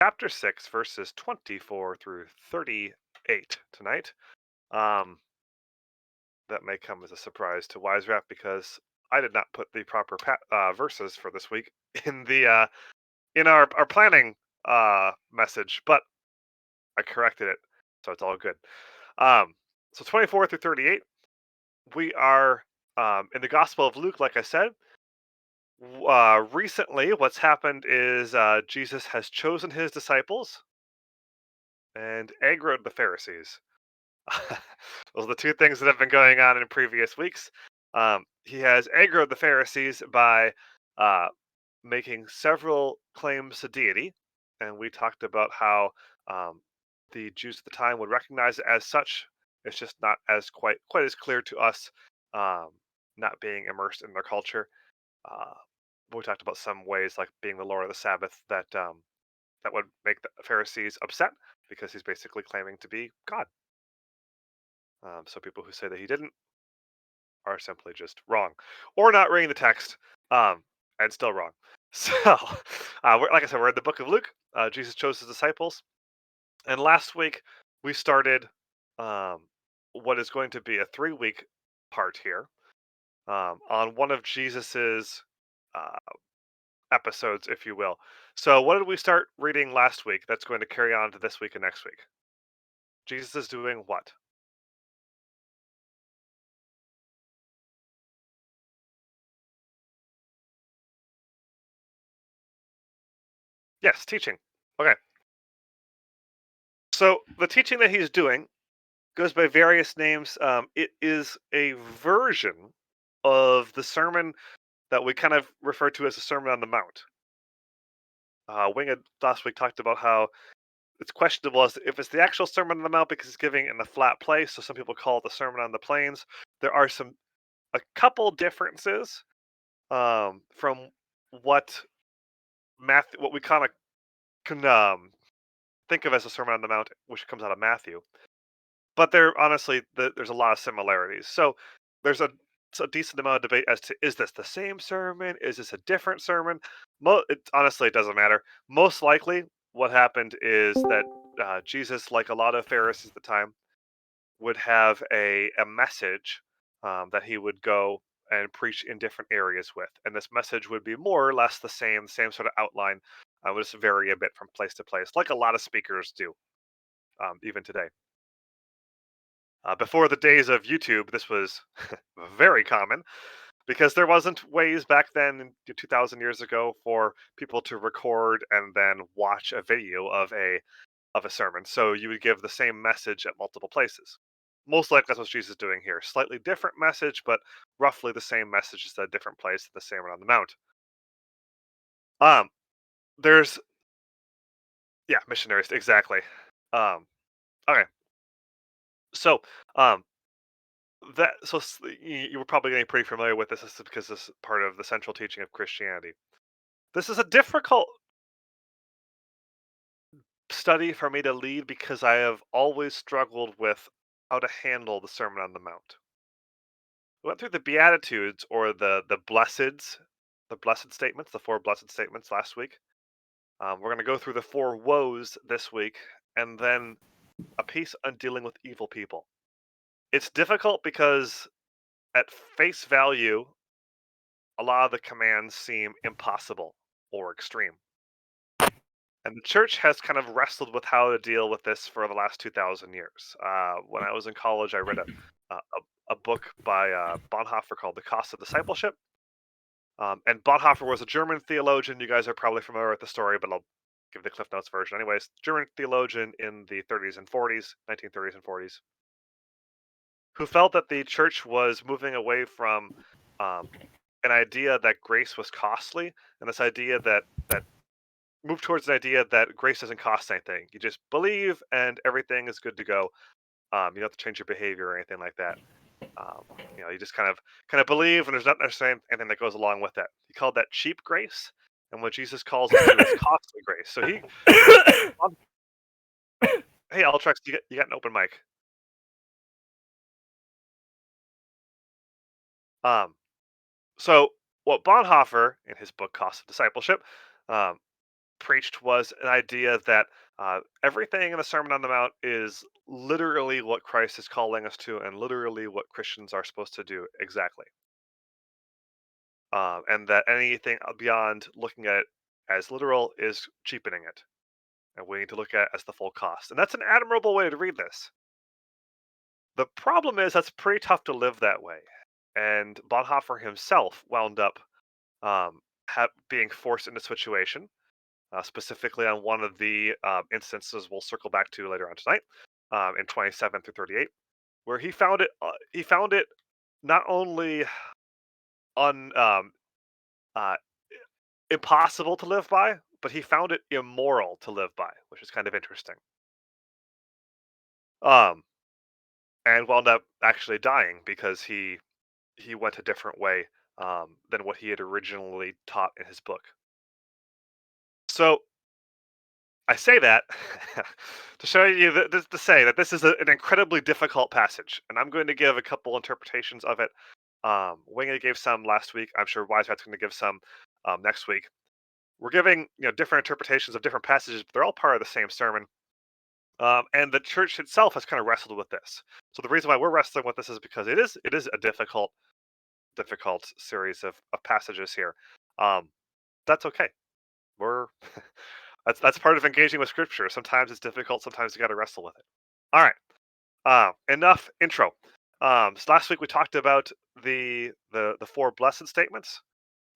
chapter 6, verses 24 through 38 tonight. Um, that may come as a surprise to Wise Rap because I did not put the proper verses for this week in the in our planning message, but I corrected it, so it's all good. Um, so 24 through 38, we are in the Gospel of Luke, like I said. Recently, what's happened is Jesus has chosen his disciples and aggroed the Pharisees. Those are the two things that have been going on in previous weeks. He has aggroed the Pharisees by uh, making several claims to deity, and we talked about how um, the Jews at the time would recognize it as such. It's just not as quite as clear to us, um, not being immersed in their culture. Uh, we talked about some ways, like being the Lord of the Sabbath, that would make the Pharisees upset because he's basically claiming to be God. So people who say that he didn't are simply just wrong, or not reading the text, and still wrong. So, like I said, we're in the book of Luke. Jesus chose his disciples, and last week we started um, what is going to be a 3-week part here on one of Jesus's uh, episodes, if you will. So, what did we start reading last week? That's going to carry on to this week and next week. Jesus is doing what? Yes, teaching. Okay. So the teaching that he's doing goes by various names. It is a version of the sermon that we kind of refer to as the Sermon on the Mount. Winged last week talked about how it's questionable as if it's the actual Sermon on the Mount because it's giving it in a flat place. So some people call it the Sermon on the Plains. There are a couple differences from what what we kind of can think of as a Sermon on the Mount, which comes out of Matthew. But there honestly, there's a lot of similarities. So there's a decent amount of debate as to is this the same sermon? Is this a different sermon? Honestly, it doesn't matter. Most likely, what happened is that Jesus, like a lot of Pharisees at the time, would have a message that he would go and preach in different areas with, and this message would be more or less the same sort of outline. Would just vary a bit from place to place, like a lot of speakers do, even today. Before the days of YouTube, this was very common because there wasn't ways back then, 2,000 years ago, for people to record and then watch a video of a sermon. So you would give the same message at multiple places. Most likely, that's what Jesus is doing here. Slightly different message, but roughly the same message, just at a different place, the same on the Mount. Um, there's yeah, missionaries exactly. Um, okay, so um, you were probably getting pretty familiar with this. This is because this is part of the central teaching of Christianity. This is a difficult study for me to lead because I have always struggled with how to handle the Sermon on the Mount. We went through the Beatitudes or the blesseds, the blessed statements, the four blessed statements last week. We're going to go through the four woes this week, and then a piece on dealing with evil people. It's difficult because at face value, a lot of the commands seem impossible or extreme. And the church has kind of wrestled with how to deal with this for the last 2,000 years. When I was in college, I read a book by Bonhoeffer called The Cost of Discipleship. And Bonhoeffer was a German theologian. You guys are probably familiar with the story, but I'll give the Cliff Notes version. Anyways, German theologian in the 30s and 40s, 1930s and 40s, who felt that the church was moving away from um, an idea that grace was costly and this idea that move towards an idea that grace doesn't cost anything. You just believe and everything is good to go. You don't have to change your behavior or anything like that. Um, you just kind of believe, and there's not necessarily anything that goes along with that. He called that cheap grace, and what Jesus calls it to is costly grace. So um, hey, Altrex, you got an open mic. Um, so what Bonhoeffer in his book Cost of Discipleship um, preached was an idea that everything in the Sermon on the Mount is literally what Christ is calling us to, and literally what Christians are supposed to do exactly. And that anything beyond looking at it as literal is cheapening it, and we need to look at it as the full cost. And that's an admirable way to read this. The problem is that's pretty tough to live that way. And Bonhoeffer himself wound up being forced into a situation, specifically on one of the instances we'll circle back to later on tonight, in 27 through 38, where he found it not only un uh, impossible to live by, but he found it immoral to live by, which is kind of interesting. Um, and wound up actually dying because he went a different way than what he had originally taught in his book. So I say that to show you that to say that this is an incredibly difficult passage, and I'm going to give a couple interpretations of it. Wingy gave some last week. I'm sure Wiserat's going to give some next week. We're giving different interpretations of different passages, but they're all part of the same sermon. And the church itself has kind of wrestled with this. So the reason why we're wrestling with this is because it is a difficult series of passages here. Um, that's okay. We're that's part of engaging with scripture. Sometimes it's difficult. Sometimes you got to wrestle with it. All right. Enough intro. So last week we talked about the four blessed statements.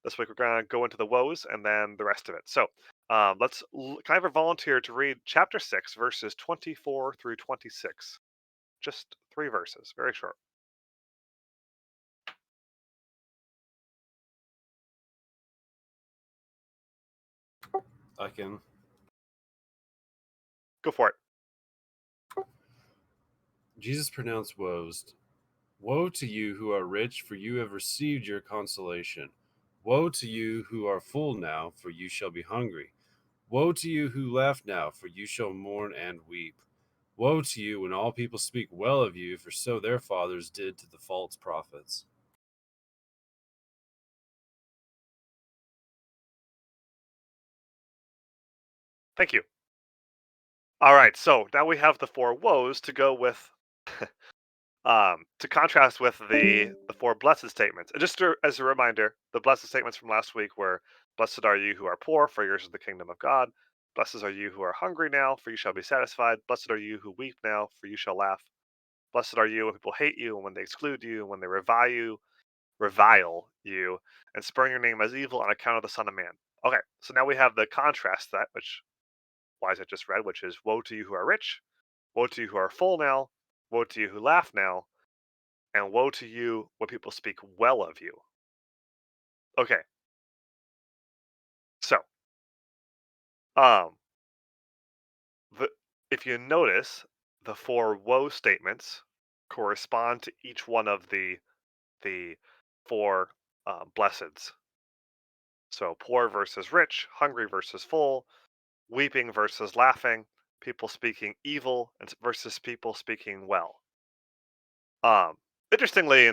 This week we're gonna go into the woes and then the rest of it. So can I have a volunteer to read chapter 6, verses 24 through 26? Just three verses, very short. I can. Go for it. Jesus pronounced woes. Woe to you who are rich, for you have received your consolation. Woe to you who are full now, for you shall be hungry. Woe to you who laugh now, for you shall mourn and weep. Woe to you when all people speak well of you, for so their fathers did to the false prophets. Thank you. All right, so now we have the four woes to go with, to contrast with the four blessed statements. And just as a reminder, the blessed statements from last week were, "Blessed are you who are poor, for yours is the kingdom of God. Blessed are you who are hungry now, for you shall be satisfied. Blessed are you who weep now, for you shall laugh. Blessed are you when people hate you, and when they exclude you, and when they revile you, and spurn your name as evil on account of the Son of Man." Okay, so now we have the contrast to that, which Wise had just read, which is, "Woe to you who are rich, woe to you who are full now, woe to you who laugh now, and woe to you when people speak well of you." Okay, so um, the if you notice, the four woe statements correspond to each one of the four blesseds. So poor versus rich, hungry versus full, weeping versus laughing, people speaking evil versus people speaking well. Um, Interestingly,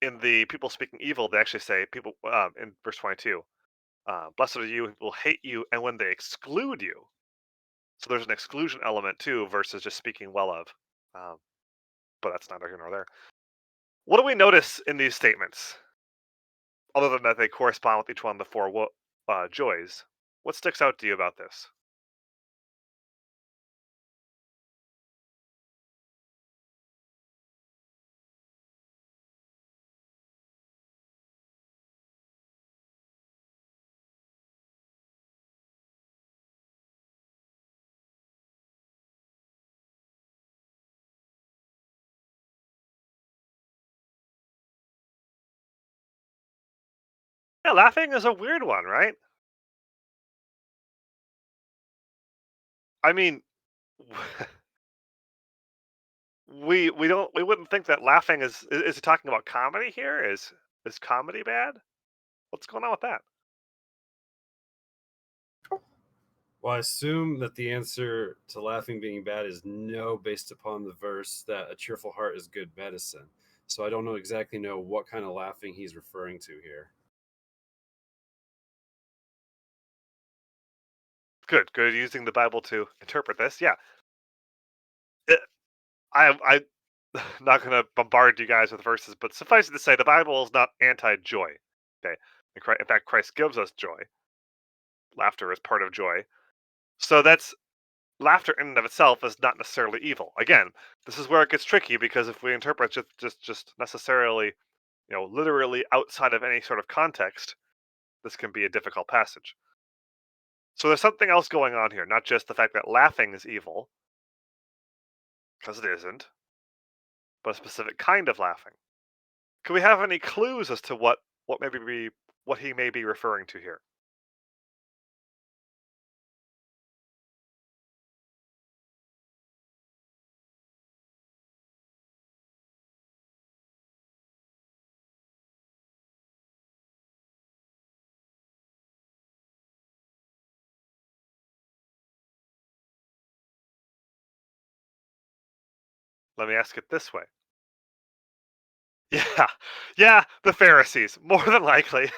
in the people speaking evil, they actually say people in verse 22, "Blessed are you when people hate you and when they exclude you." So there's an exclusion element too, versus just speaking well of. Um, but that's neither here nor there. What do we notice in these statements, other than that they correspond with each one of the four joys? What sticks out to you about this? Yeah, laughing is a weird one, right? I mean, we wouldn't think that laughing is he talking about comedy here? Is comedy bad? What's going on with that? Well, I assume that the answer to laughing being bad is no, based upon the verse that a cheerful heart is good medicine. So I don't know exactly know what kind of laughing he's referring to here. Good, good. Using the Bible to interpret this. Yeah, It- I'm not going to bombard you guys with verses, but suffice it to say, the Bible is not anti-joy. Okay, in fact, Christ gives us joy. Laughter is part of joy. So that's laughter in and of itself is not necessarily evil. Again, this is where it gets tricky because if we interpret just necessarily, literally outside of any sort of context, this can be a difficult passage. So there's something else going on here, not just the fact that laughing is evil, because it isn't, but a specific kind of laughing. Can we have any clues as to what he may be referring to here? Let me ask it this way. Yeah, yeah, the Pharisees, more than likely.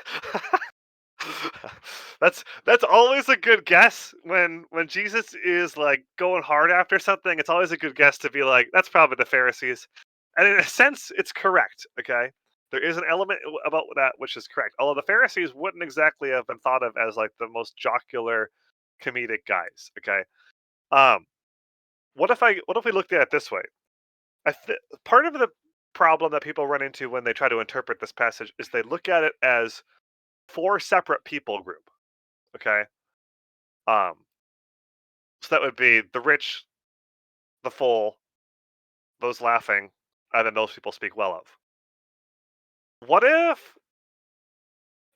That's always a good guess when Jesus is like going hard after something. It's always a good guess to be like, that's probably the Pharisees, and in a sense, it's correct. Okay, there is an element about that which is correct. Although the Pharisees wouldn't exactly have been thought of as like the most jocular, comedic guys. Okay, um, what if we looked at it this way? Part of the problem that people run into when they try to interpret this passage is they look at it as four separate people group. Okay, um, so that would be the rich, the full, those laughing, and then those people speak well of. What if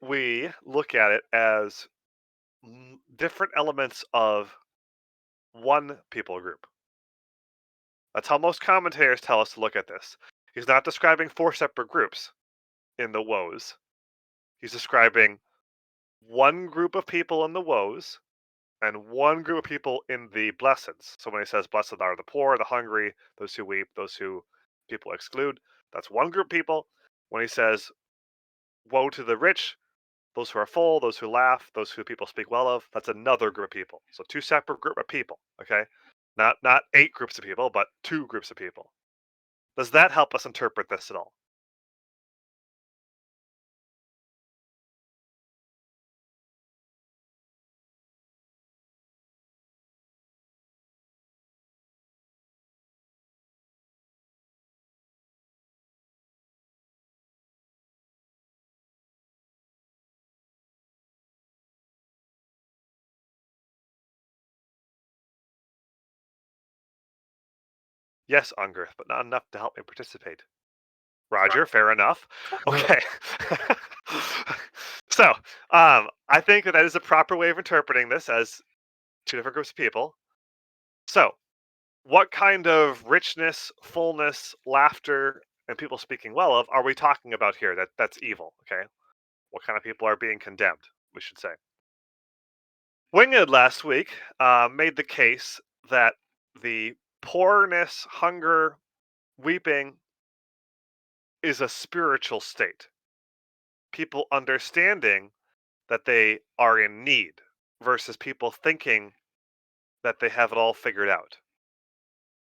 we look at it as different elements of one people group? That's how most commentators tell us to look at this. He's not describing four separate groups in the woes. He's describing one group of people in the woes and one group of people in the blesseds. So when he says, blessed are the poor, the hungry, those who weep, those who people exclude, that's one group of people. When he says, woe to the rich, those who are full, those who laugh, those who people speak well of, that's another group of people. So two separate group of people, okay? Not eight groups of people, but two groups of people. Does that help us interpret this at all? Yes, Ungarth, but not enough to help me participate. Roger, fair enough. Well, Okay. So, I think that is a proper way of interpreting this as two different groups of people. So, what kind of richness, fullness, laughter, and people speaking well of are we talking about here? That's evil. Okay. What kind of people are being condemned? We should say. Winged last week made the case that the poorness, hunger, weeping is a spiritual state. People understanding that they are in need versus people thinking that they have it all figured out.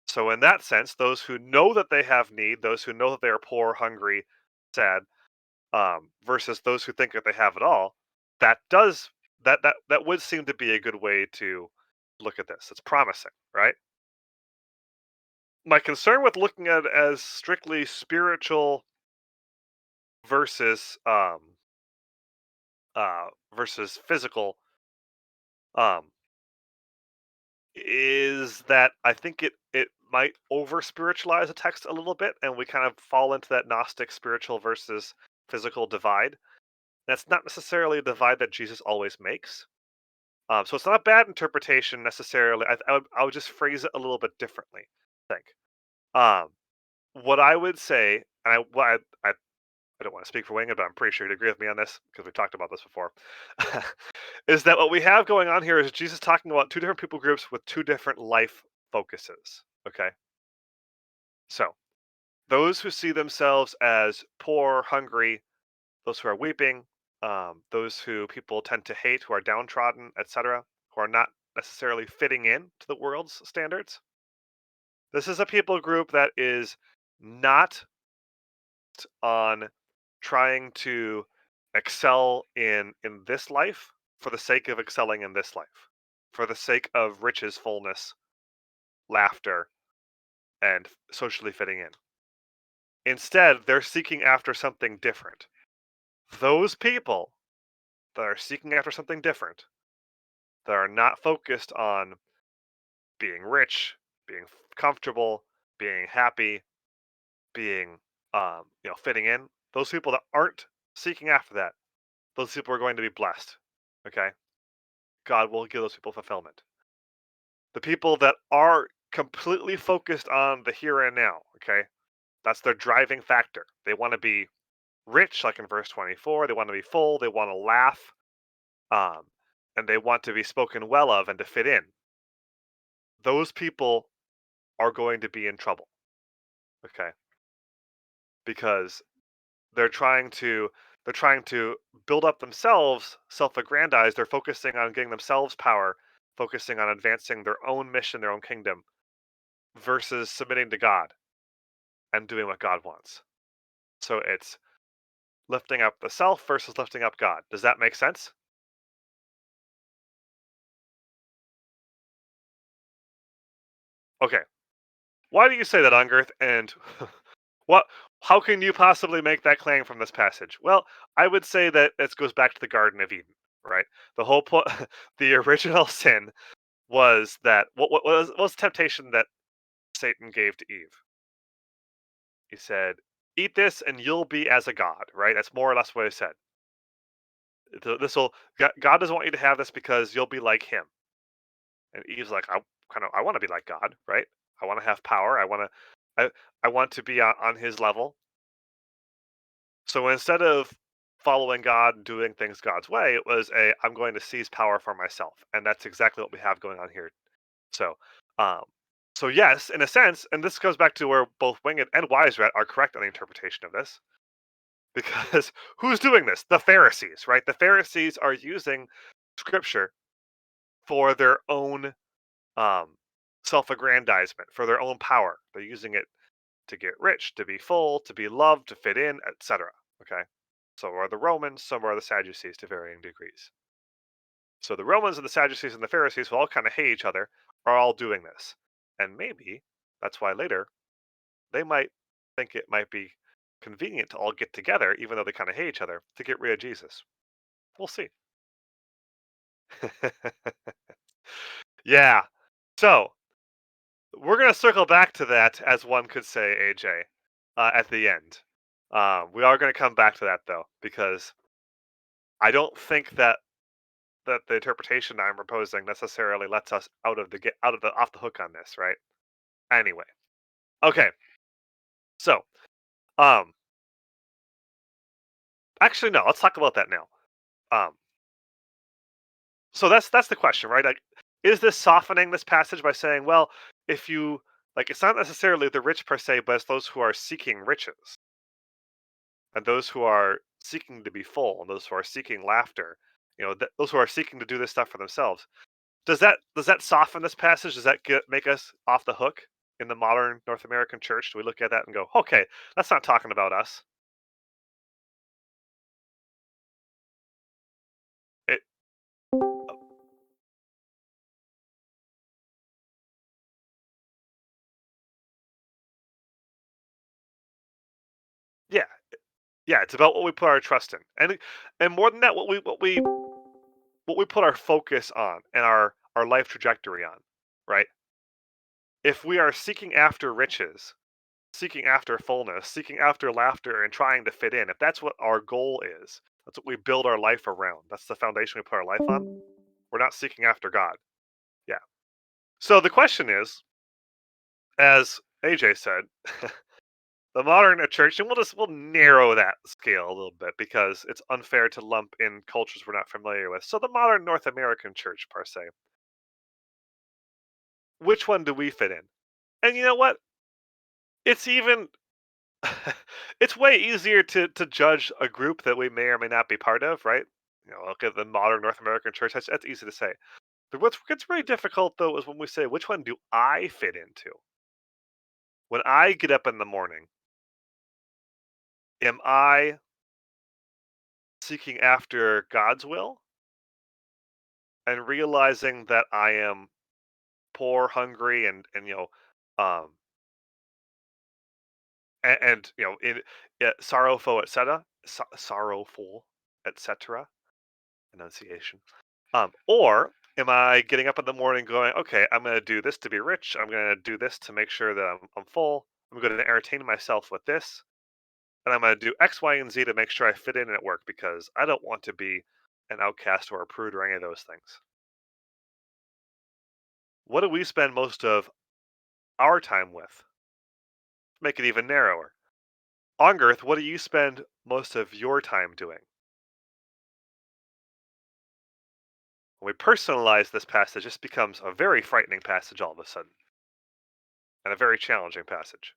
So, in that sense, those who know that they have need, those who know that they are poor, hungry, sad, versus those who think that they have it all, that does that would seem to be a good way to look at this. It's promising, right? My concern with looking at it as strictly spiritual versus versus physical um is that I think it might over spiritualize a text a little bit, and we kind of fall into that Gnostic spiritual versus physical divide. That's not necessarily a divide that Jesus always makes. So it's not a bad interpretation necessarily. I would just phrase it a little bit differently. I think. Um, what I would say, and I don't want to speak for Wing, but I'm pretty sure you'd agree with me on this because we've talked about this before. Is that what we have going on here? Is Jesus talking about two different people groups with two different life focuses? Okay, so those who see themselves as poor, hungry, those who are weeping, those who people tend to hate, who are downtrodden, etc., who are not necessarily fitting in to the world's standards. This is a people group that is not on trying to excel in this life for the sake of excelling in this life, for the sake of riches, fullness, laughter, and socially fitting in. Instead, they're seeking after something different. Those people that are seeking after something different, that are not focused on being rich, being comfortable, being happy, being fitting in. Those people that aren't seeking after that, those people are going to be blessed. Okay, God will give those people fulfillment. The people that are completely focused on the here and now. Okay, that's their driving factor. They want to be rich, like in verse 24. They want to be full. They want to laugh, um, and they want to be spoken well of and to fit in. Those people are going to be in trouble. Okay, because they're trying to build up themselves, self-aggrandize. They're focusing on getting themselves power, focusing on advancing their own mission, their own kingdom, versus submitting to God and doing what God wants. So it's lifting up the self versus lifting up God. Does that make sense? Okay. Why do you say that, Ungirth? And what? How can you possibly make that claim from this passage? Well, I would say that this goes back to the Garden of Eden, right? The whole point, the original sin was that what was the temptation that Satan gave to Eve? He said, "Eat this, and you'll be as a god." Right? That's more or less what he said. This will God doesn't want you to have this because you'll be like him. And Eve's like, I want to be like God, right? I want to have power. I want to be on his level. So instead of following God and doing things God's way, it was I'm going to seize power for myself, and that's exactly what we have going on here. So, um, so yes, in a sense, and this goes back to where both Winged and Wise Rat are correct on the interpretation of this, because who's doing this? The Pharisees, right? The Pharisees are using Scripture for their own um, self-aggrandizement, for their own power. They're using it to get rich, to be full, to be loved, to fit in, etc. Okay. So are the Romans, some are the Sadducees to varying degrees. So the Romans and the Sadducees and the Pharisees, who all kind of hate each other, are all doing this. And maybe that's why later they might think it might be convenient to all get together, even though they kind of hate each other, to get rid of Jesus. We'll see. Yeah. So we're going to circle back to that, as one could say, AJ, at the end. We are going to come back to that, though, because I don't think that the interpretation I'm proposing necessarily lets us out of the off the hook on this, right? Anyway, okay. So, um, actually, no. Let's talk about that now. Um, so that's the question, right? Like, is this softening this passage by saying, well, if you like, it's not necessarily the rich per se, but it's those who are seeking riches and those who are seeking to be full and those who are seeking laughter. Those who are seeking to do this stuff for themselves. Does that soften this passage? Does that make us off the hook in the modern North American church? Do we look at that and go, okay, that's not talking about us? It, yeah, yeah, it's about what we put our trust in, and more than that, what we put our focus on and our life trajectory on, right? If we are seeking after riches, seeking after fullness, seeking after laughter, and trying to fit in, if that's what our goal is, that's what we build our life around. That's the foundation we put our life on. We're not seeking after God. Yeah. So the question is, as AJ said, the modern church, and we'll narrow that scale a little bit because it's unfair to lump in cultures we're not familiar with. So the modern North American church, per se, which one do we fit in? And you know what? It's even it's way easier to judge a group that we may or may not be part of, right? Look at the modern North American church. That's easy to say. What gets really difficult though is when we say, which one do I fit into? When I get up in the morning, am I seeking after God's will and realizing that I am poor, hungry, um, and sorrowful, etc. Sorrowful, etc. Enunciation. Or am I getting up in the morning going, okay, I'm going to do this to be rich. I'm going to do this to make sure that I'm full. I'm going to entertain myself with this. And I'm going to do X, Y, and Z to make sure I fit in at work because I don't want to be an outcast or a prude or any of those things. What do we spend most of our time with? Make it even narrower. On Earth, what do you spend most of your time doing? When we personalize this passage, this becomes a very frightening passage all of a sudden, and a very challenging passage.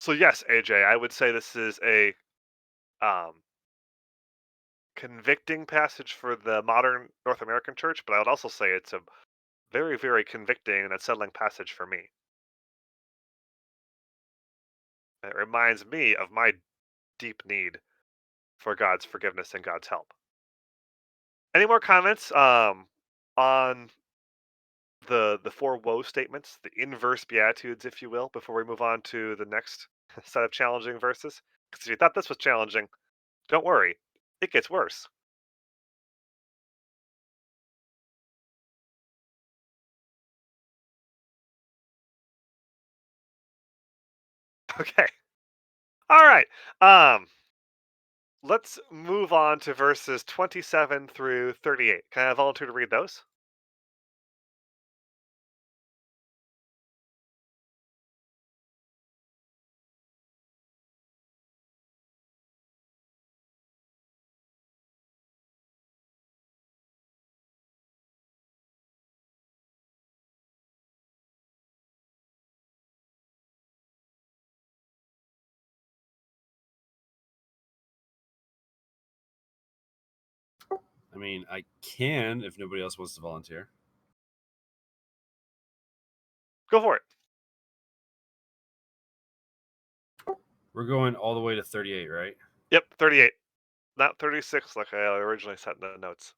So yes, AJ, I would say this is a um, convicting passage for the modern North American church, but I would also say it's a very, very convicting and unsettling passage for me. It reminds me of my deep need for God's forgiveness and God's help. Any more comments on the four woe statements, the inverse beatitudes, if you will, before we move on to the next set of challenging verses? Because if you thought this was challenging, don't worry, it gets worse. Okay, all right. Um, let's move on to verses 27 through 38. Can I volunteer to read those? I mean, I can if nobody else wants to volunteer. Go for it. We're going all the way to 38, right? Yep, 38. Not 36 like I originally set in the notes.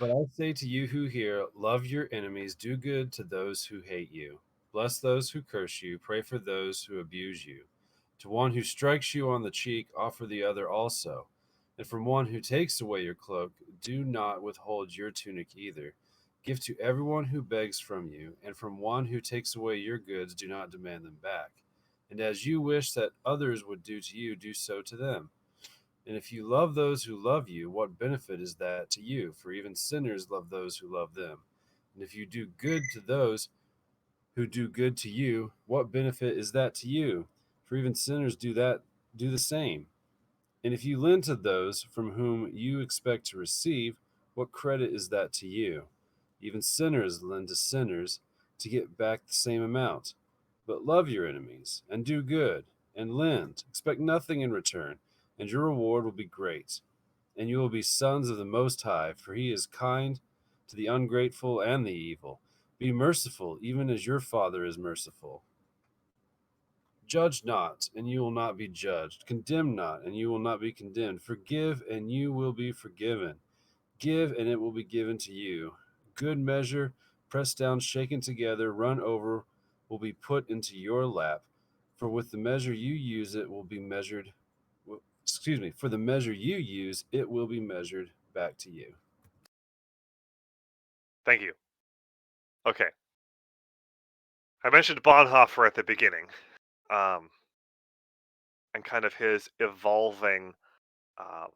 But I say to you who hear, love your enemies, do good to those who hate you, bless those who curse you, pray for those who abuse you. To one who strikes you on the cheek, offer the other also. And from one who takes away your cloak, do not withhold your tunic either. Give to everyone who begs from you, and from one who takes away your goods, do not demand them back. And as you wish that others would do to you, do so to them. And if you love those who love you, what benefit is that to you? For even sinners love those who love them. And if you do good to those who do good to you, what benefit is that to you? For even sinners do the same. And if you lend to those from whom you expect to receive, what credit is that to you? Even sinners lend to sinners to get back the same amount. But love your enemies, and do good, and lend. Expect nothing in return, and your reward will be great. And you will be sons of the Most High, for he is kind to the ungrateful and the evil. Be merciful, even as your Father is merciful. Judge not, and you will not be judged. Condemn not, and you will not be condemned. Forgive, and you will be forgiven. Give, and it will be given to you. Good measure, pressed down, shaken together, run over, will be put into your lap. For with the measure you use, it will be measured. Excuse me. For the measure you use, it will be measured back to you. Thank you. Okay. I mentioned Bonhoeffer at the beginning, um, and kind of his evolving um,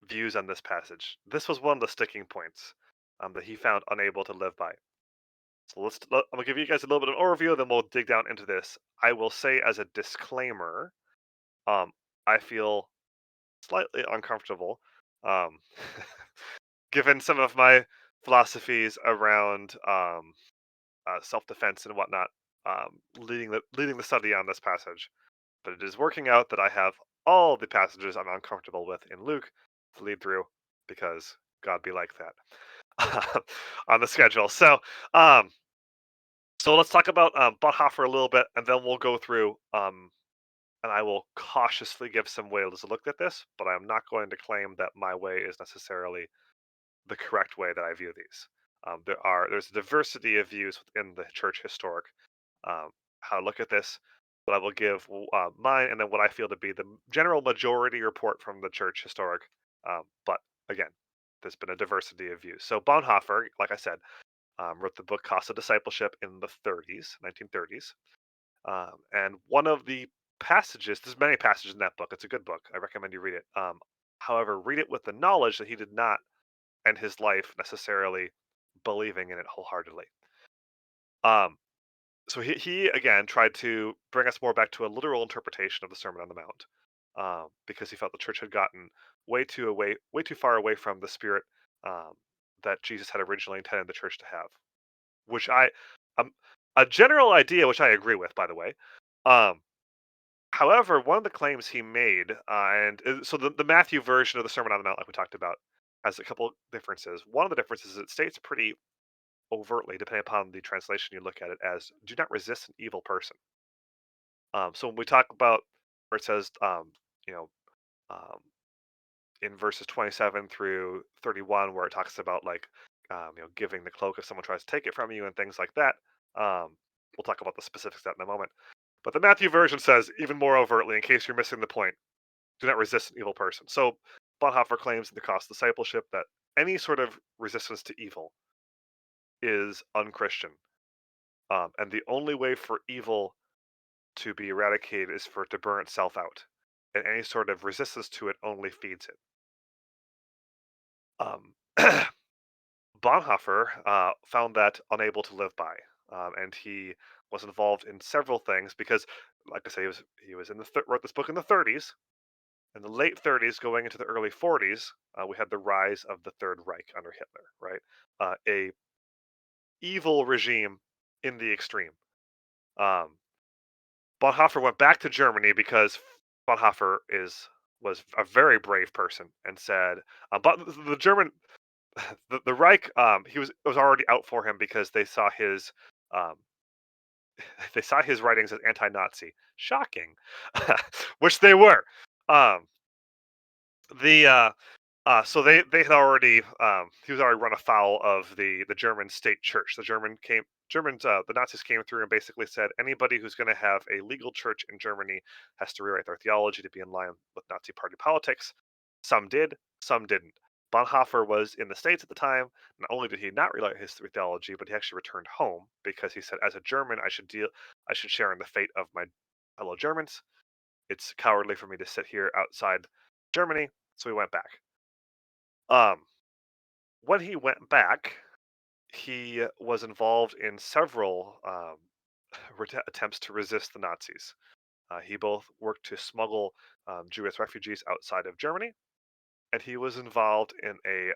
views on this passage. This was one of the sticking points that he found unable to live by. So I'm gonna give you guys a little bit of overview, then we'll dig down into this. I will say as a disclaimer, um, I feel slightly uncomfortable, um, given some of my philosophies around self-defense and whatnot. leading the study on this passage. But it is working out that I have all the passages I'm uncomfortable with in Luke to lead through because God be like that on the schedule. Um, so let's talk about Bonhoeffer a little bit, and then we'll go through. And I will cautiously give some ways to look at this, but I'm not going to claim that my way is necessarily the correct way that I view these. There's a diversity of views within the church historic, how to look at this, but I will give mine and then what I feel to be the general majority report from the church historic. But again, there's been a diversity of views. So Bonhoeffer, like I said, wrote the book Cost of Discipleship in the 30s, 1930s, and one of the passages. There's many passages in that book. It's a good book. I recommend you read it. However, read it with the knowledge that he did not end his life necessarily believing in it wholeheartedly. Um, so he again tried to bring us more back to a literal interpretation of the Sermon on the Mount, because he felt the church had gotten way too far away from the spirit um, that Jesus had originally intended the church to have. Which um, a general idea, which I agree with, by the way. Um, However, one of the claims he made, so the Matthew version of the Sermon on the Mount, like we talked about, has a couple differences. One of the differences is it states pretty overtly, depending upon the translation you look at it, as "Do not resist an evil person." So when we talk about where it says, you know, um, in verses 27 through 31, where it talks about like, giving the cloak if someone tries to take it from you and things like that. We'll talk about the specifics of that in a moment. But the Matthew version says even more overtly, in case you're missing the point, do not resist an evil person. So Bonhoeffer claims in the Cost of Discipleship that any sort of resistance to evil is unchristian. And the only way for evil to be eradicated is for it to burn itself out. And any sort of resistance to it only feeds it. Um, Bonhoeffer found that unable to live by. And he was involved in several things because, like I say, he was wrote this book in the 30s. In the late 30s, going into the early 40s, we had the rise of the Third Reich under Hitler, right? A evil regime in the extreme. Um, Bonhoeffer went back to Germany because Bonhoeffer was a very brave person and said, but the German, the Reich, he was already out for him because um, they saw his writings as anti-Nazi. Shocking, which they were. Um, the So they had already he was already run afoul of the German state church. The Nazis came through and basically said anybody who's going to have a legal church in Germany has to rewrite their theology to be in line with Nazi party politics. Some did, some didn't. Bonhoeffer was in the States at the time. Not only did he not rewrite his theology, but he actually returned home because he said, as a German, I should share in the fate of my fellow Germans. It's cowardly for me to sit here outside Germany, so he went back. Um, when he went back, he was involved in several attempts to resist the Nazis. He both worked to smuggle Jewish refugees outside of Germany, and he was involved in a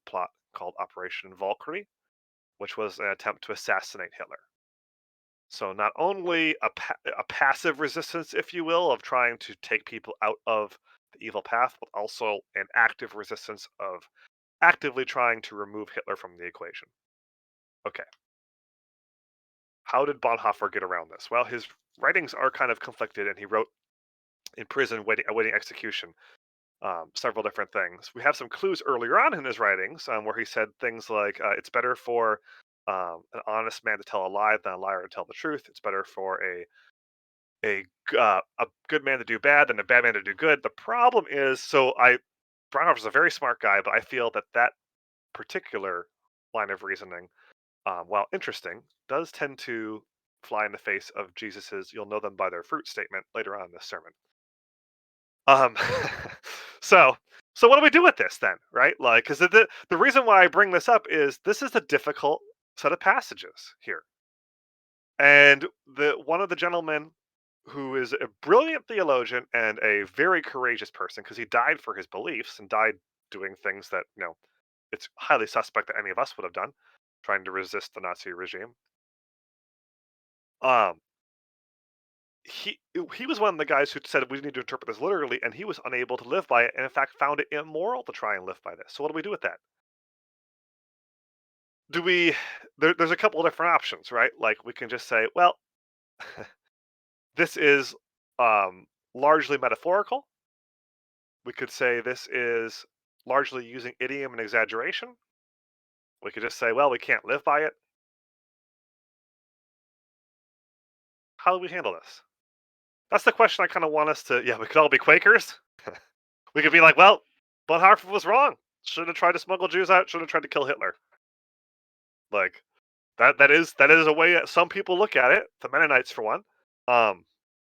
plot called Operation Valkyrie, which was an attempt to assassinate Hitler. So not only a passive resistance, if you will, of trying to take people out of the evil path, but also an active resistance of actively trying to remove Hitler from the equation. Okay, how did Bonhoeffer get around this? Well, his writings are kind of conflicted, and he wrote in prison, awaiting execution, several different things. We have some clues earlier on in his writings where he said things like, "It's better for an honest man to tell a lie than a liar to tell the truth. It's better for a good man to do bad than a bad man to do good." The problem is, Bonhoeffer's a very smart guy, but I feel that that particular line of reasoning, while interesting, does tend to fly in the face of Jesus's "You'll know them by their fruit" statement later on in this sermon. Um, so so what do we do with this then, right? Like, because the reason why I bring this up is this is a difficult set of passages here, and the one of the gentlemen who is a brilliant theologian and a very courageous person because he died for his beliefs and died doing things that it's highly suspect that any of us would have done, trying to resist the Nazi regime. Um, he he was one of the guys who said we need to interpret this literally, and he was unable to live by it, and in fact found it immoral to try and live by this. So what do we do with that? Do we? There's a couple of different options, right? Like we can just say, well, this is largely metaphorical. We could say this is largely using idiom and exaggeration. We could just say, well, we can't live by it. How do we handle this? That's the question I kind of want us to. Yeah, we could all be Quakers. We could be like, well, Bonhoeffer was wrong. Should have tried to smuggle Jews out. Should have tried to kill Hitler. Like that is a way that some people look at it. The Mennonites, for one. Um,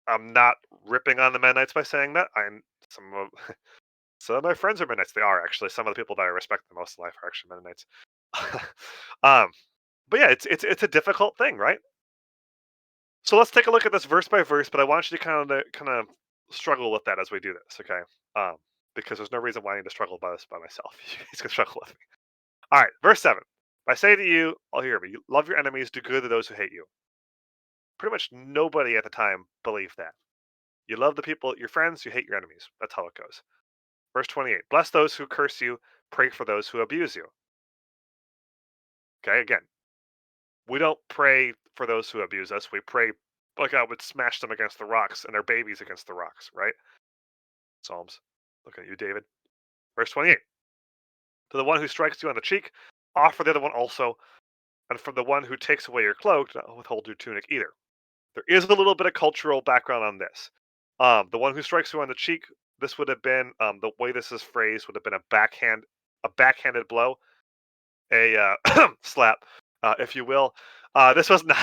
I'm not ripping on the Mennonites by saying that. I'm some of some of my friends are Mennonites. They are actually some of the people that I respect the most in life are actually Mennonites. um, but yeah, it's a difficult thing, right? So let's take a look at this verse by verse. But I want you to kind of struggle with that as we do this, okay? Um, because there's no reason why I need to struggle by this by myself. You guys can struggle with me. All right, verse 7. I say to you, I'll hear me. You love your enemies, do good to those who hate you. Pretty much nobody at the time believed that. You love the people, your friends, you hate your enemies. That's how it goes. Verse 28. Bless those who curse you, pray for those who abuse you. Okay, again, we don't pray for those who abuse us. We pray like I would smash them against the rocks and their babies against the rocks, right? Psalms. Look at you, David. Verse 28. To the one who strikes you on the cheek, offer the other one also, and from the one who takes away your cloak, do not withhold your tunic either. There is a little bit of cultural background on this. The one who strikes you on the cheek, this would have been the way this is phrased would have been a backhanded blow, a slap, if you will. This was not.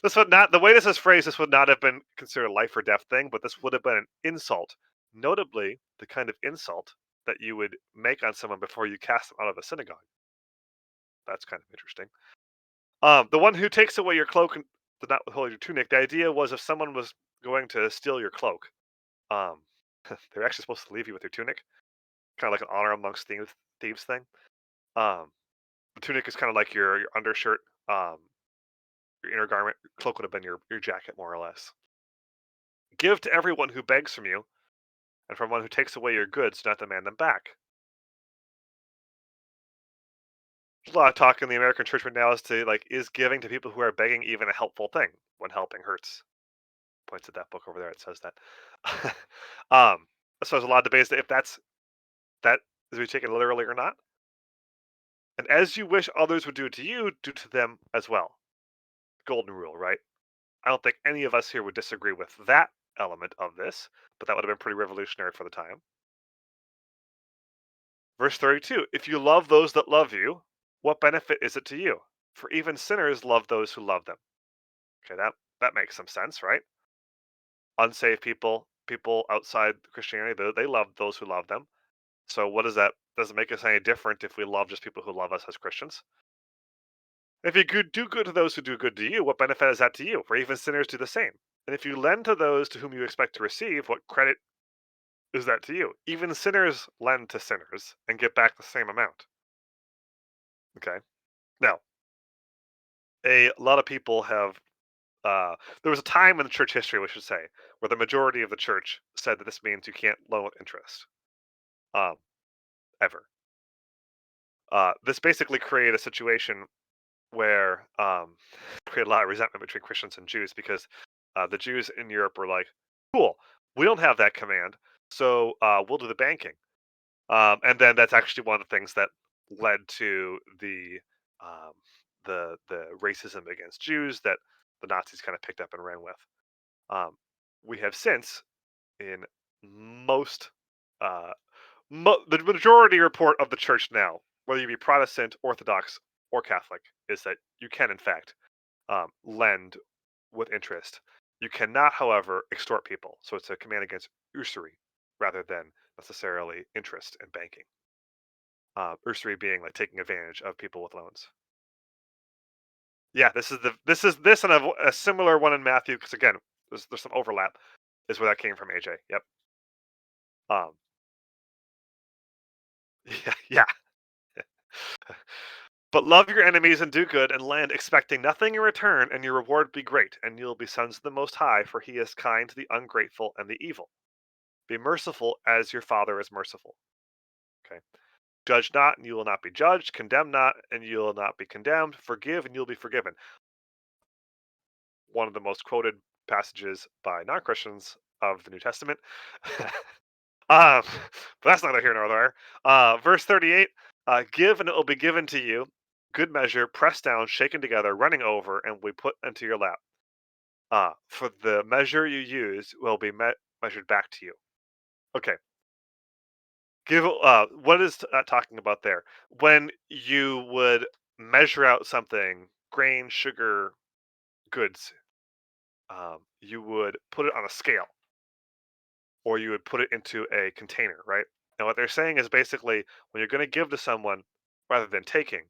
This would not. The way this is phrased, this would not have been considered a life or death thing, but this would have been an insult. Notably, the kind of insult that you would make on someone before you cast them out of a synagogue. That's kind of interesting. The one who takes away your cloak and did not withhold your tunic. The idea was if someone was going to steal your cloak, um, they're actually supposed to leave you with your tunic, kind of like an honor amongst thieves thing. Um, the tunic is kind of like your undershirt. Um, your inner garment. Your cloak would have been your jacket, more or less. Give to everyone who begs from you, and from one who takes away your goods, do not demand them back. There's a lot of talk in the American church right now as to like, is giving to people who are begging even a helpful thing when helping hurts? Points at that book over there. It says that. um, so there's a lot of debates that if that is we take it literally or not. And as you wish others would do to you, do to them as well. Golden rule, right? I don't think any of us here would disagree with that element of this, but that would have been pretty revolutionary for the time. Verse 32. If you love those that love you, what benefit is it to you? For even sinners love those who love them. Okay, that makes some sense, right? Unsaved people, people outside Christianity, they love those who love them. So what does that doesn't make us any different if we love just people who love us as Christians? If you do good to those who do good to you, what benefit is that to you? For even sinners do the same. And if you lend to those to whom you expect to receive, what credit is that to you? Even sinners lend to sinners and get back the same amount. Okay. Now, a lot of people have. There was a time in the church history, we should say, where the majority of the church said that this means you can't loan with interest, um, ever. This basically created a situation where created a lot of resentment between Christians and Jews because the Jews in Europe were like, "Cool, we don't have that command, so we'll do the banking." And then that's actually one of the things that led to um, the racism against Jews that the Nazis kind of picked up and ran with. Um, we have since, in most, uh, the majority report of the church now, whether you be Protestant, Orthodox, or Catholic, is that you can in fact lend with interest. You cannot, however, extort people. So it's a command against usury rather than necessarily interest and banking. Usury being like taking advantage of people with loans. Yeah, this and a similar one in Matthew because again, there's some overlap. Is where that came from, AJ. Yep. Um. Yeah. Yeah. But love your enemies and do good and land expecting nothing in return, and your reward be great, and you'll be sons of the Most High, for he is kind to the ungrateful and the evil. Be merciful as your Father is merciful. Okay. Judge not, and you will not be judged. Condemn not, and you will not be condemned. Forgive, and you'll be forgiven. One of the most quoted passages by non Christians of the New Testament. But that's neither here nor there. Verse 38, give and it will be given to you. Good measure, pressed down, shaken together, running over, and we put into your lap. For the measure you use will be measured back to you. Okay. Give what is talking about there? When you would measure out something, grain, sugar, goods, you would put it on a scale or you would put it into a container, right? And what they're saying is basically when you're going to give to someone rather than taking,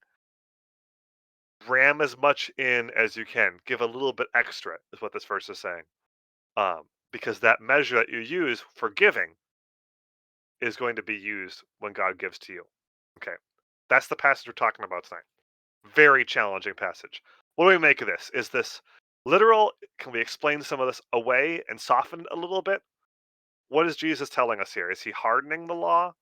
ram as much in as you can. Give a little bit extra, is what this verse is saying. Because that measure that you use for giving is going to be used when God gives to you. Okay. That's the passage we're talking about tonight. Very challenging passage. What do we make of this? Is this literal? Can we explain some of this away and soften it a little bit? What is Jesus telling us here? Is he hardening the law?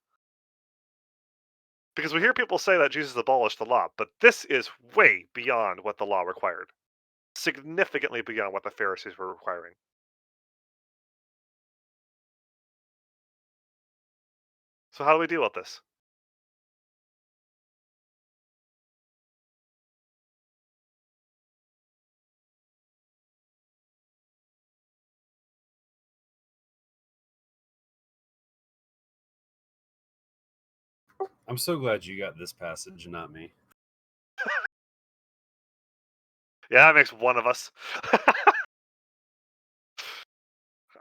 Because we hear people say that Jesus abolished the law, but this is way beyond what the law required. Significantly beyond what the Pharisees were requiring. So how do we deal with this? I'm so glad you got this passage and not me. Yeah, that makes one of us.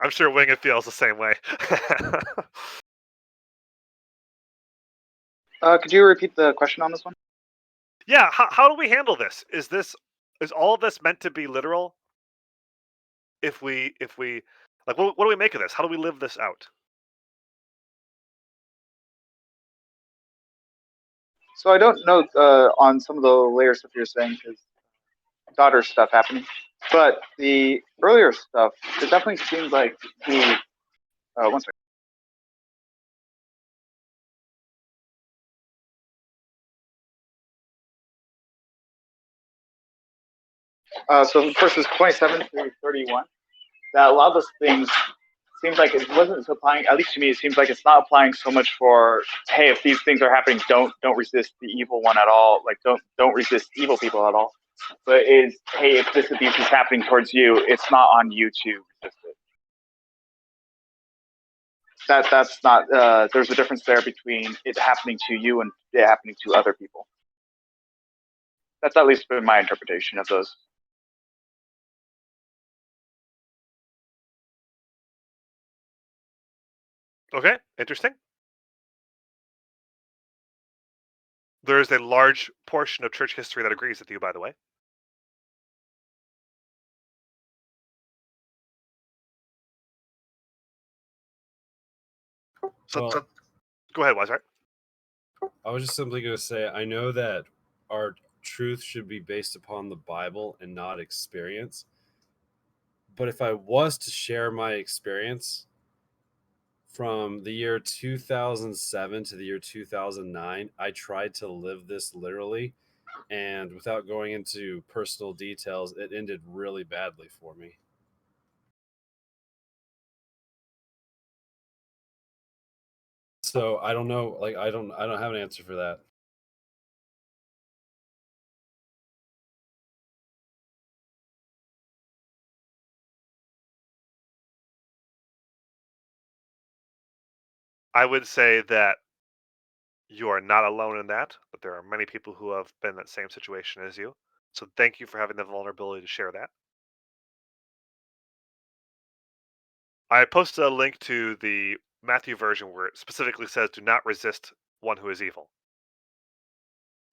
I'm sure Winged feels the same way. Could you repeat the question on this one? Yeah, how do we handle this? Is all of this meant to be literal? If we like, what do we make of this? How do we live this out? So I don't know on some of the later stuff you're saying because daughter stuff happening, but the earlier stuff, it definitely seems like the one second. So verses 27 through 31, that a lot of those things seems like it wasn't applying. At least to me, it seems like it's not applying so much for hey, if these things are happening, don't resist the evil one at all. Like don't resist evil people at all. But is hey, if this abuse is happening towards you, it's not on you to resist it. That's not. There's a difference there between it happening to you and it happening to other people. That's at least been my interpretation of those. Okay, interesting. There is a large portion of church history that agrees with you, by the way. So, Well, go ahead, Wise. I was just simply going to say, I know that our truth should be based upon the Bible and not experience. But if I was to share my experience from the year 2007 to the year 2009, I tried to live this literally. And without going into personal details, it ended really badly for me. So I don't know. Like I don't have an answer for that. I would say that you are not alone in that, but there are many people who have been in that same situation as you. So thank you for having the vulnerability to share that. I posted a link to the Matthew version where it specifically says, "Do not resist one who is evil."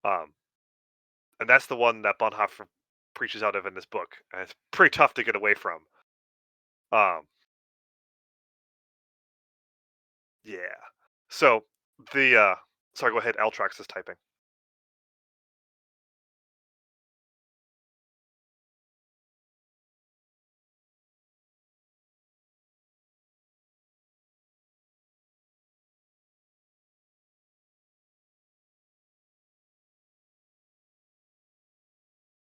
Um, and that's the one that Bonhoeffer preaches out of in this book, and it's pretty tough to get away from. Um, yeah. So the sorry, go ahead. Altrox is typing.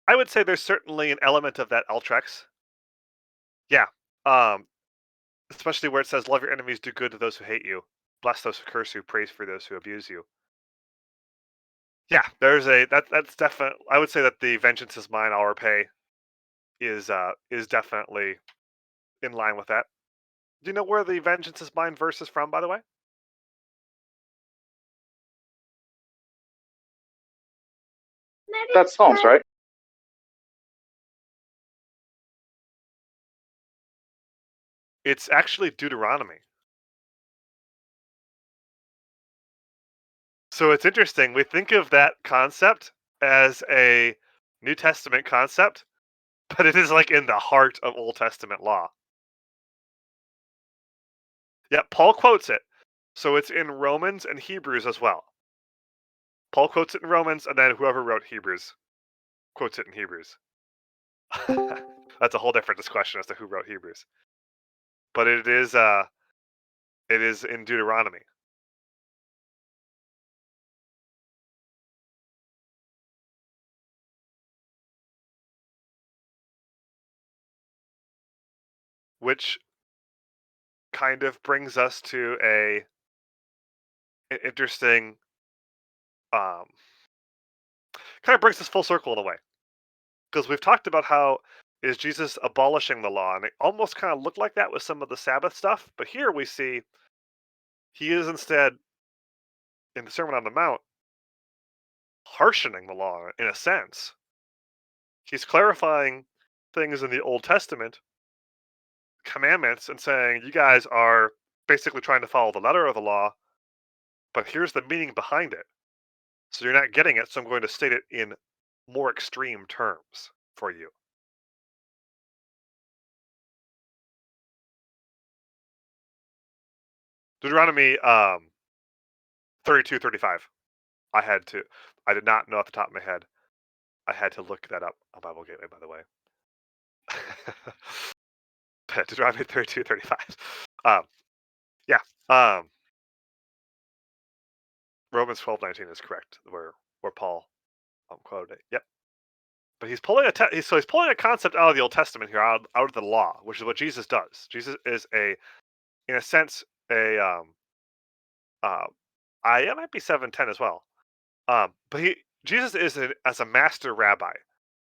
I would say there's certainly an element of that Ultrex. Yeah. Um, Especially where it says, "Love your enemies, do good to those who hate you, bless those who curse you, praise for those who abuse you." Yeah, there's a that's definitely. I would say that the "Vengeance is mine, I'll repay" is definitely in line with that. Do you know where the "Vengeance is mine" verse is from, by the way? That's Psalms, right? It's actually Deuteronomy. So it's interesting. We think of that concept as a New Testament concept, but it is like in the heart of Old Testament law. Yeah, Paul quotes it. So it's in Romans and Hebrews as well. Paul quotes it in Romans, and then whoever wrote Hebrews quotes it in Hebrews. That's a whole different discussion as to who wrote Hebrews. But it is in Deuteronomy, which kind of brings us to an interesting um kind of brings us full circle in a way. Because we've talked about how is Jesus abolishing the law, and it almost kind of looked like that with some of the Sabbath stuff. But here we see he is instead in the Sermon on the Mount harshening the law in a sense. He's clarifying things in the Old Testament commandments and saying you guys are basically trying to follow the letter of the law, but here's the meaning behind it. So you're not getting it, so I'm going to state it in more extreme terms for you. Deuteronomy 32:35. I had to I did not know off the top of my head. I had to look that up on Bible Gateway, by the way. Deuteronomy 32:35. Um, yeah. Um, Romans 12:19 is correct, where Paul quoted it. Yep. But he's pulling so he's pulling a concept out of the Old Testament here, out of the law, which is what Jesus does. Jesus is in a sense, a uh, it might be 710 as well. But Jesus is as a master rabbi.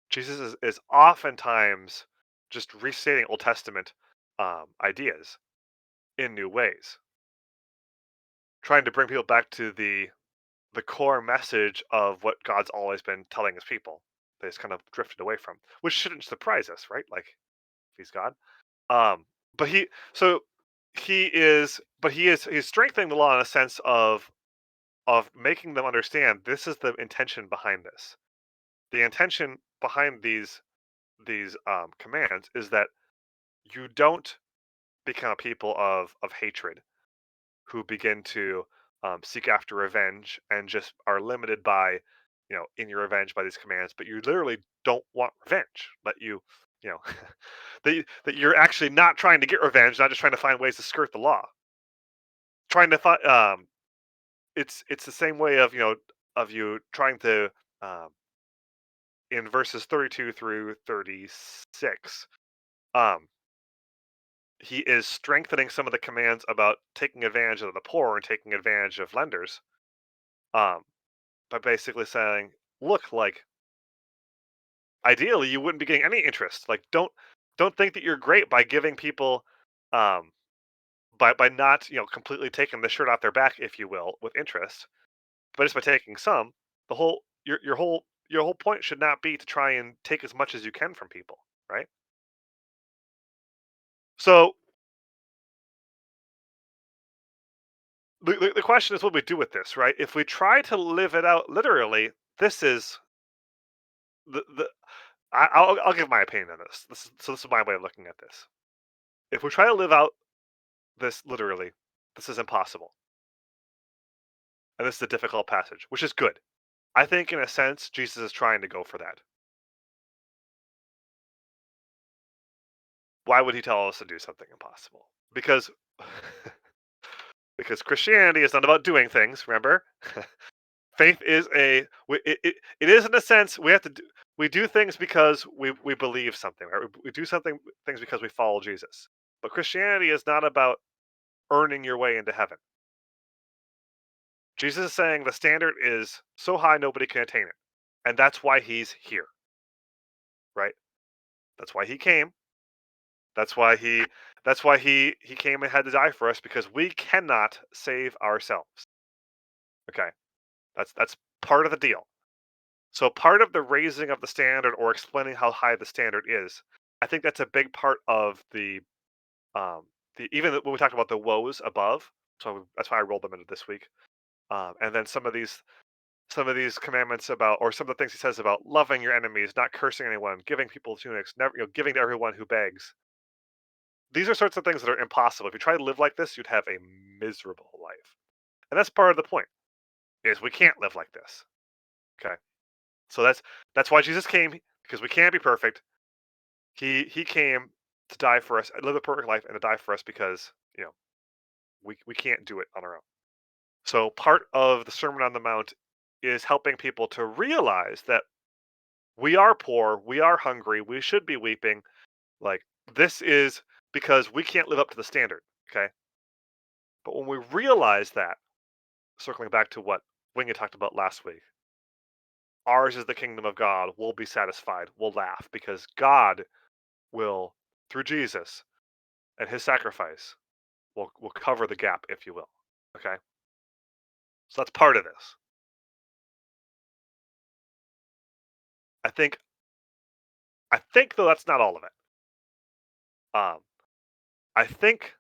Jesus is oftentimes just restating Old Testament ideas in new ways, trying to bring people back to the core message of what God's always been telling his people. They just kind of drifted away from, which shouldn't surprise us, right? Like if he's God. Um, but he's strengthening the law in a sense of making them understand this is the intention behind this. The intention behind these commands is that you don't become a people of hatred who begin to seek after revenge and just are limited by in your revenge by these commands, but you literally don't want revenge. That you know that you're actually not trying to get revenge, not just trying to find ways to skirt the law. Trying to find it's the same way of of you trying to um, in verses 32 through 36. Um, he is strengthening some of the commands about taking advantage of the poor and taking advantage of lenders, um, by basically saying, "Look, like ideally, you wouldn't be getting any interest. Like, don't think that you're great by giving people, um, by not completely taking the shirt off their back, if you will, with interest, but just by taking some. The whole your whole point should not be to try and take as much as you can from people, right? So the question is what we do with this, right? If we try to live it out literally, this is the I'll give my opinion on this. This is my way of looking at this. If we try to live out this literally, this is impossible, and this is a difficult passage, which is good. I think, in a sense, Jesus is trying to go for that. Why would he tell us to do something impossible? Because because Christianity is not about doing things. Remember, Faith is it is in a sense we have to do, we do things because we believe something, right? We do something things because we follow Jesus. But Christianity is not about earning your way into heaven. Jesus is saying the standard is so high nobody can attain it. And that's why he's here, right? That's why he came. That's why he came and had to die for us because we cannot save ourselves. Okay? That's part of the deal. So part of the raising of the standard or explaining how high the standard is, I think that's a big part of the even when we talked about the woes above. So that's why I rolled them into this week. And then some of these commandments about, or some of the things he says about loving your enemies, not cursing anyone, giving people tunics, never, giving to everyone who begs. These are sorts of things that are impossible. If you try to live like this, you'd have a miserable life. And that's part of the point, is we can't live like this. Okay. So that's why Jesus came, because we can't be perfect. He came to die for us, live a perfect life, and to die for us because, we can't do it on our own. So part of the Sermon on the Mount is helping people to realize that we are poor, we are hungry, we should be weeping. Like, this is because we can't live up to the standard. Okay. But when we realize that, circling back to what Wingy talked about last week, ours is the kingdom of God, we'll be satisfied, we'll laugh because God will, through Jesus and his sacrifice, will cover the gap, if you will. Okay. So that's part of this. I think though that's not all of it. Um, I think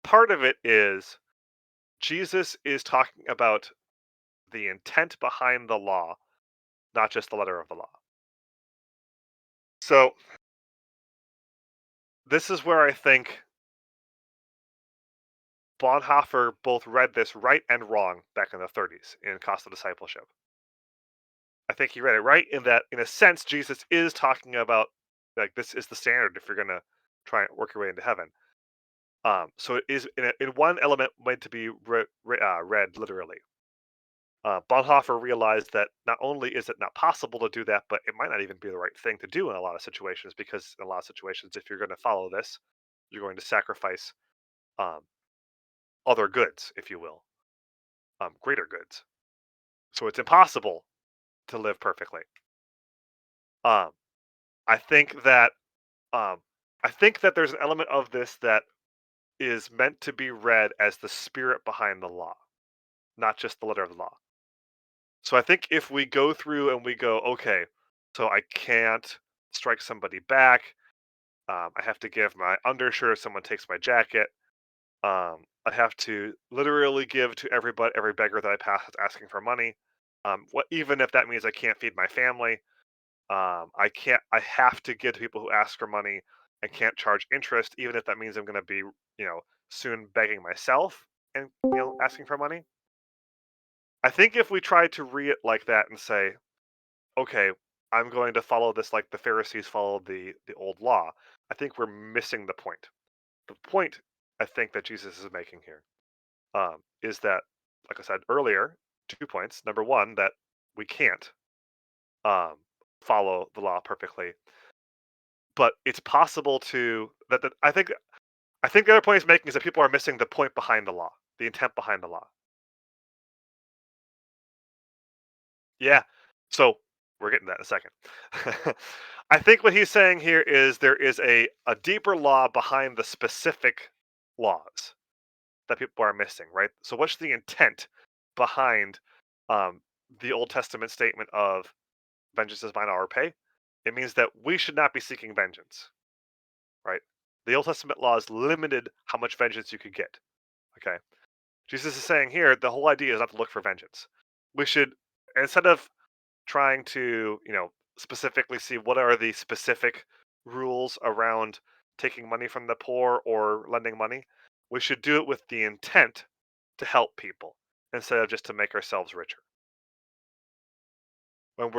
part of it is Jesus is talking about the intent behind the law, not just the letter of the law. So this is where I think Bonhoeffer both read this right and wrong back in the 30s in Cost of Discipleship. I think he read it right in that, in a sense, Jesus is talking about, like, this is the standard if you're going to try and work your way into heaven. So it is in one element meant to be read literally. Bonhoeffer realized that not only is it not possible to do that, but it might not even be the right thing to do in a lot of situations, because in a lot of situations, if you're going to follow this, you're going to sacrifice um, other goods, if you will, greater goods. So it's impossible to live perfectly. Um, I think that um, there's an element of this that is meant to be read as the spirit behind the law, not just the letter of the law. So I think if we go through and we go, okay, so I can't strike somebody back. I have to give my undershirt if someone takes my jacket. I have to literally give to every beggar that I pass that's asking for money. Even if that means I can't feed my family. I can't. I have to give to people who ask for money and can't charge interest, even if that means I'm going to be, soon begging myself and asking for money. I think if we try to read it like that and say, okay, I'm going to follow this like the Pharisees followed the old law, I think we're missing the point. The point I think that Jesus is making here is that, like I said earlier, 2 points. Number one, that we can't um, follow the law perfectly, but it's possible to that. I think the other point he's making is that people are missing the point behind the law, the intent behind the law. Yeah. So we're getting to that in a second. I think what he's saying here is there is a deeper law behind the specific laws that people are missing, right? So what's the intent behind um, the Old Testament statement of vengeance is mine, I'll repay? It means that we should not be seeking vengeance, right? The Old Testament laws limited how much vengeance you could get. Okay. Jesus is saying here the whole idea is not to look for vengeance. We should, instead of trying to, specifically see what are the specific rules around taking money from the poor or lending money, we should do it with the intent to help people instead of just to make ourselves richer. When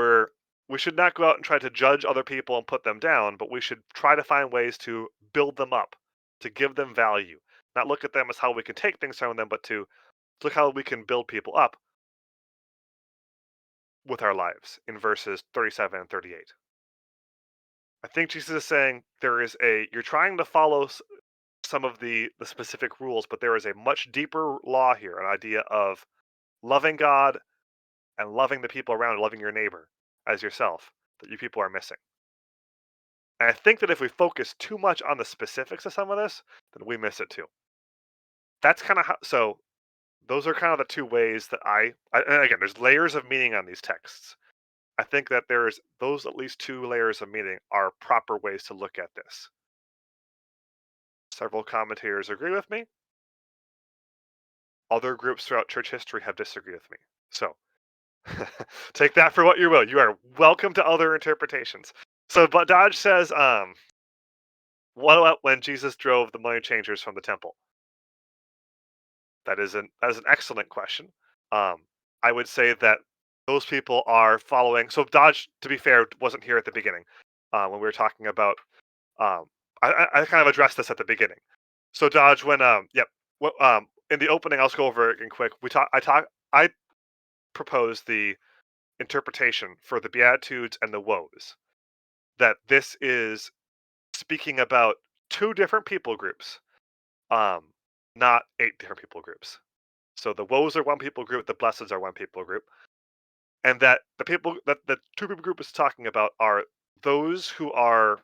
we should not go out and try to judge other people and put them down, but we should try to find ways to build them up, to give them value, not look at them as how we can take things from them, but to look how we can build people up. with our lives in verses 37 and 38. I think Jesus is saying you're trying to follow some of the specific rules, but there is a much deeper law here, an idea of loving God and loving the people around, loving your neighbor as yourself, that you people are missing. And I think that if we focus too much on the specifics of some of this, then we miss it too. That's kind of how. So those are kind of the two ways that and again, there's layers of meaning on these texts. I think that there's those at least two layers of meaning are proper ways to look at this. Several commentators agree with me. Other groups throughout church history have disagreed with me. So take that for what you will. You are welcome to other interpretations. So, but Dodge says, what about when Jesus drove the money changers from the temple? That is an excellent question. Um, I would say that those people are following. So Dodge, to be fair, wasn't here at the beginning when we were talking about. Um, I kind of addressed this at the beginning. So Dodge, when yep, in the opening, I'll just go over it again quick. I proposed the interpretation for the Beatitudes and the woes, that this is speaking about two different people groups, um, not eight different people groups. So the woes are one people group, the blesseds are one people group, and that the people that the two people group is talking about are those who are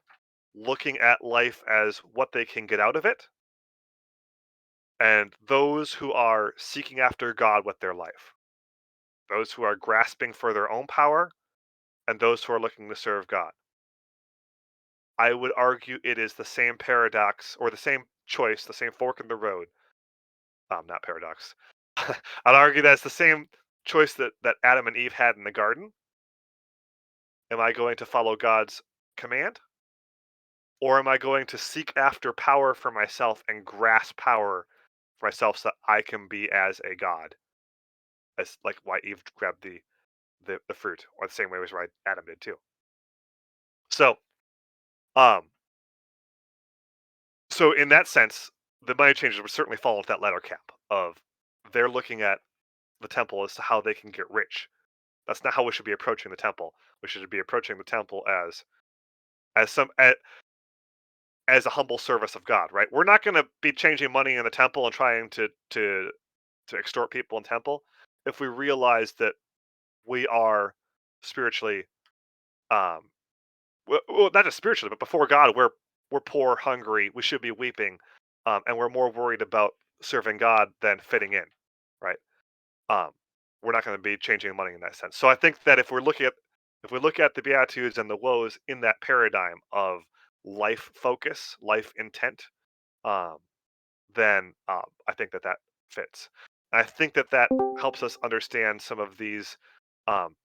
looking at life as what they can get out of it, and those who are seeking after God with their life. Those who are grasping for their own power, and those who are looking to serve God. I would argue it is the same paradox or the same choice, the same fork in the road. Not paradox. I'd argue that it's the same choice that Adam and Eve had in the garden. Am I going to follow God's command? Or am I going to seek after power for myself and grasp power for myself so that I can be as a god? As like why Eve grabbed the fruit, or the same way as why Adam did too. So, um, so in that sense, the money changers would certainly fall into that latter camp of they're looking at the temple as to how they can get rich. That's not how we should be approaching the temple. We should be approaching the temple as some as a humble service of God, right? We're not going to be changing money in the temple and trying to extort people in temple if we realize that we are spiritually um well, not just spiritually, but before God, we're poor, hungry, we should be weeping, and we're more worried about serving God than fitting in, right? Um, we're not going to be changing money in that sense. So I think that if we look at the Beatitudes and the woes in that paradigm of life focus, life intent, um, then I think that fits. I think that helps us understand um,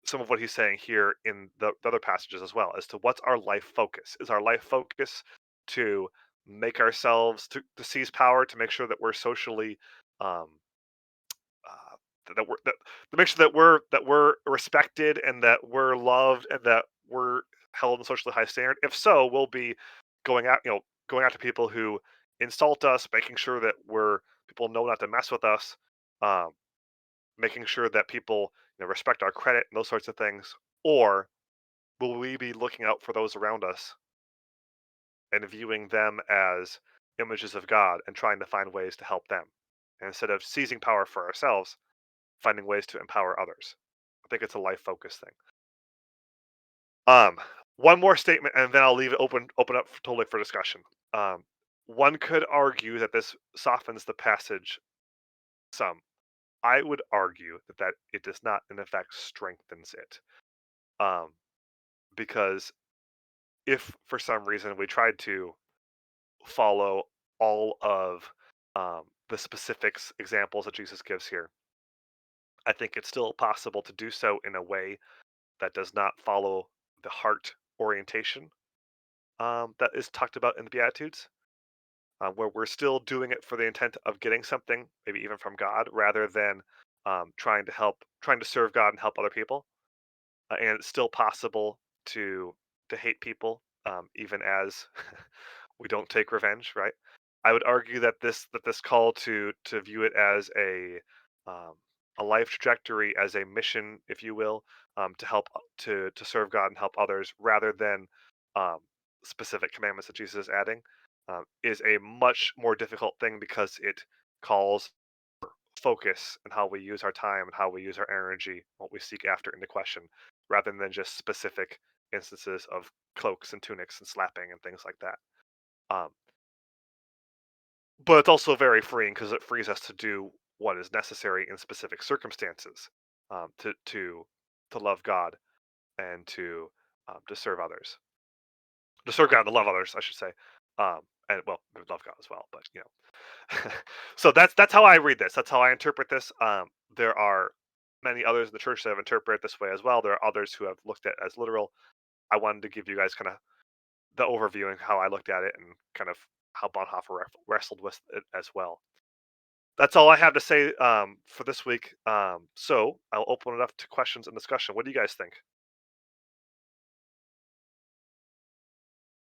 some of what he's saying here in the other passages as well, as to what's our life focus. Is our life focus to make ourselves to seize power, to make sure that we're socially um, that to make sure that we're respected and that we're loved and that we're held in socially high standard? If so, we'll be going out to people who insult us, making sure that people know not to mess with us, um, making sure that people respect our credit and those sorts of things. Or will we be looking out for those around us and viewing them as images of God and trying to find ways to help them, and instead of seizing power for ourselves, finding ways to empower others? I think it's a life focus thing. Um, One more statement, and then I'll leave it open up totally for discussion. Um, One could argue that this softens the passage some. I would argue that it does not, in effect, strengthens it. Um, because if for some reason we tried to follow all of the specifics examples that Jesus gives here, I think it's still possible to do so in a way that does not follow the heart orientation that is talked about in the Beatitudes, where we're still doing it for the intent of getting something, maybe even from God, rather than trying to serve God and help other people. And it's still possible to hate people, even as we don't take revenge, right? I would argue that this call to view it as a um, a life trajectory as a mission, if you will, to help to serve God and help others, rather than um, specific commandments that Jesus is adding, is a much more difficult thing because it calls focus and how we use our time and how we use our energy, what we seek after into question, rather than just specific instances of cloaks and tunics and slapping and things like that. Um, but it's also very freeing because it frees us to do what is necessary in specific circumstances, um, to to to love God and to serve others, to serve God and to love others, I should say. And well, love God as well, but so that's how I read this. That's how I interpret this. There are many others in the church that have interpreted it this way as well. There are others who have looked at it as literal. I wanted to give you guys kind of the overview and how I looked at it and kind of how Bonhoeffer wrestled with it as well. That's all I have to say for this week. So I'll open it up to questions and discussion. What do you guys think?